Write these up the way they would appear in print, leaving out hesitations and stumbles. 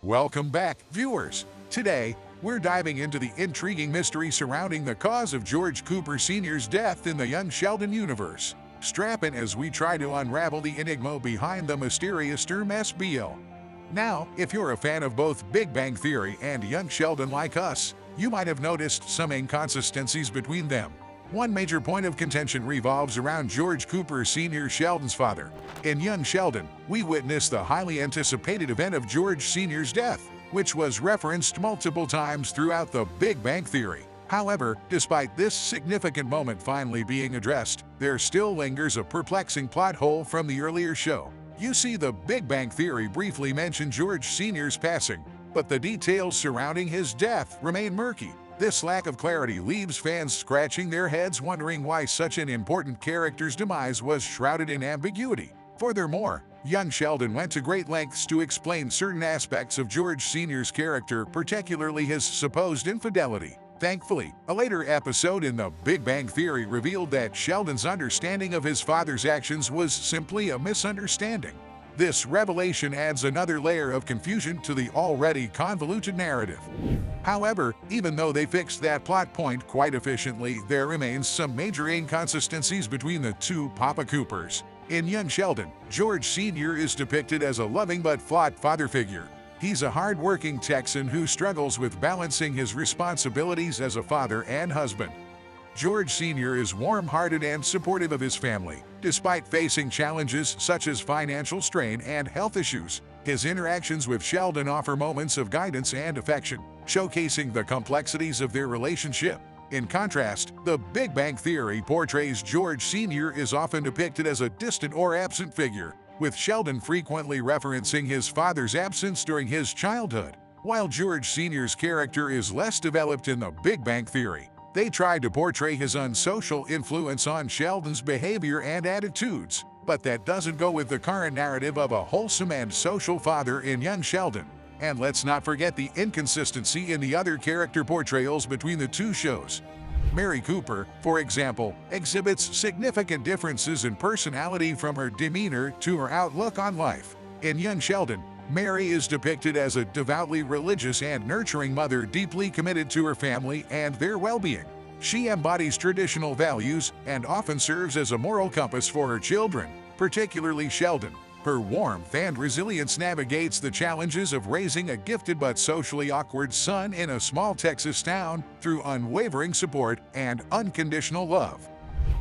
Welcome back, viewers. Today, we're diving into the intriguing mystery surrounding the cause of George Cooper Sr.'s death in the young Sheldon universe. Strap in as we try to unravel the enigma behind the mysterious term SBL. Now, if you're a fan of both Big Bang Theory and young Sheldon like us, you might have noticed some inconsistencies between them. One major point of contention revolves around George Cooper Sr., Sheldon's father. In young Sheldon, we witness the highly anticipated event of George Sr.'s death, which was referenced multiple times throughout the Big Bang Theory. However, despite this significant moment finally being addressed, there still lingers a perplexing plot hole from the earlier show. You see, the Big Bang Theory briefly mentioned George Sr.'s passing, but the details surrounding his death remain murky. This lack of clarity leaves fans scratching their heads wondering why such an important character's demise was shrouded in ambiguity. Furthermore, young Sheldon went to great lengths to explain certain aspects of George Sr.'s character, particularly his supposed infidelity. Thankfully, a later episode in the Big Bang Theory revealed that Sheldon's understanding of his father's actions was simply a misunderstanding. This revelation adds another layer of confusion to the already convoluted narrative. However, even though they fixed that plot point quite efficiently, there remains some major inconsistencies between the two Papa Coopers. In young Sheldon, George Sr. is depicted as a loving but flawed father figure. He's a hard-working Texan who struggles with balancing his responsibilities as a father and husband. George Sr. is warm-hearted and supportive of his family. Despite facing challenges such as financial strain and health issues, his interactions with Sheldon offer moments of guidance and affection, showcasing the complexities of their relationship. In contrast, the Big Bang Theory portrays George Sr. is often depicted as a distant or absent figure, with Sheldon frequently referencing his father's absence during his childhood. While George Sr.'s character is less developed in the Big Bang Theory, they tried to portray his unsocial influence on Sheldon's behavior and attitudes, but that doesn't go with the current narrative of a wholesome and social father in young Sheldon. And let's not forget the inconsistency in the other character portrayals between the two shows. Mary Cooper, for example, exhibits significant differences in personality from her demeanor to her outlook on life. In young Sheldon, Mary is depicted as a devoutly religious and nurturing mother deeply committed to her family and their well-being. She embodies traditional values and often serves as a moral compass for her children, particularly Sheldon. Her warmth and resilience navigates the challenges of raising a gifted but socially awkward son in a small Texas town through unwavering support and unconditional love.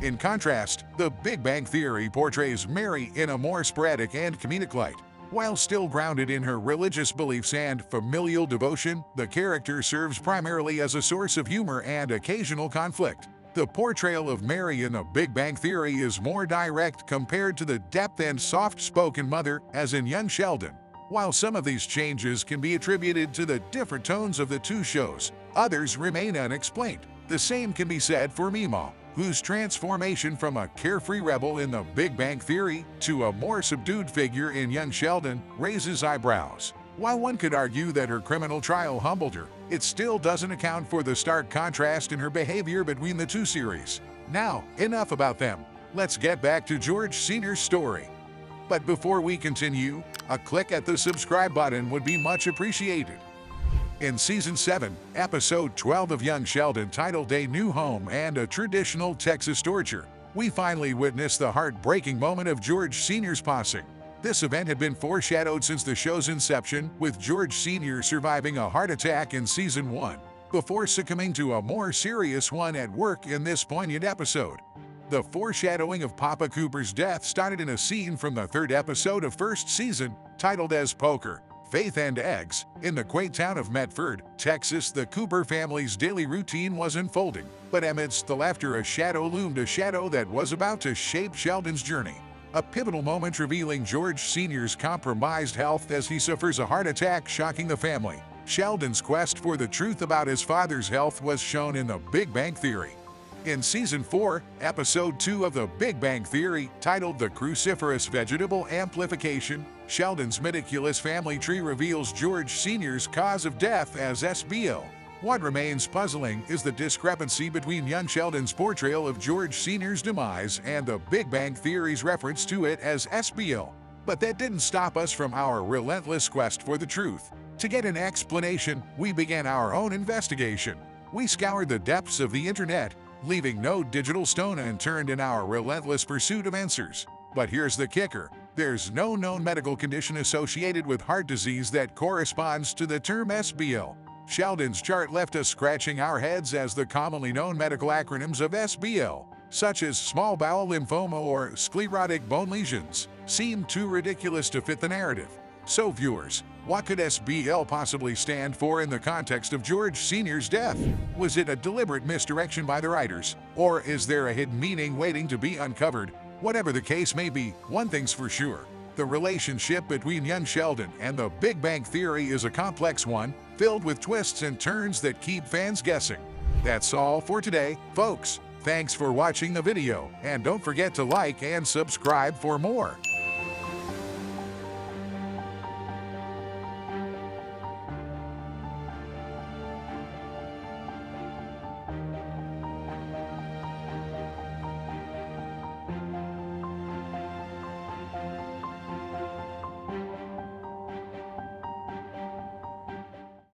In contrast, the Big Bang Theory portrays Mary in a more sporadic and comedic light. While still grounded in her religious beliefs and familial devotion, the character serves primarily as a source of humor and occasional conflict. The portrayal of Mary in the Big Bang Theory is more direct compared to the depth and soft-spoken mother as in young Sheldon. While some of these changes can be attributed to the different tones of the two shows, others remain unexplained. The same can be said for Meemaw, whose transformation from a carefree rebel in the Big Bang Theory to a more subdued figure in young Sheldon raises eyebrows. While one could argue that her criminal trial humbled her, it still doesn't account for the stark contrast in her behavior between the two series. Now, enough about them. Let's get back to George Sr.'s story. But before we continue, a click at the subscribe button would be much appreciated. In Season 7, Episode 12 of Young Sheldon, titled A New Home and a Traditional Texas Torture, we finally witness the heartbreaking moment of George Sr.'s passing. This event had been foreshadowed since the show's inception, with George Sr. surviving a heart attack in Season 1, before succumbing to a more serious one at work in this poignant episode. The foreshadowing of Papa Cooper's death started in a scene from the third episode of first season, titled as Poker, Faith and Eggs. In the quaint town of Medford, Texas, the Cooper family's daily routine was unfolding, but amidst the laughter a shadow loomed, a shadow that was about to shape Sheldon's journey. A pivotal moment revealing George Sr.'s compromised health as he suffers a heart attack, shocking the family. Sheldon's quest for the truth about his father's health was shown in the Big Bang Theory. In Season 4, Episode 2 of the Big Bang Theory, titled The Cruciferous Vegetable Amplification, Sheldon's meticulous family tree reveals George Sr.'s cause of death as SBL. What remains puzzling is the discrepancy between young Sheldon's portrayal of George Sr.'s demise and the Big Bang Theory's reference to it as SBL. But that didn't stop us from our relentless quest for the truth. To get an explanation, we began our own investigation. We scoured the depths of the internet, leaving no digital stone unturned in our relentless pursuit of answers. But here's the kicker. There's no known medical condition associated with heart disease that corresponds to the term SBL. Sheldon's chart left us scratching our heads as the commonly known medical acronyms of SBL, such as small bowel lymphoma or sclerotic bone lesions, seem too ridiculous to fit the narrative. So viewers, what could SBL possibly stand for in the context of George Sr.'s death? Was it a deliberate misdirection by the writers? Or is there a hidden meaning waiting to be uncovered? Whatever the case may be, one thing's for sure. The relationship between young Sheldon and the Big Bang Theory is a complex one, filled with twists and turns that keep fans guessing. That's all for today, folks. Thanks for watching the video, and don't forget to like and subscribe for more.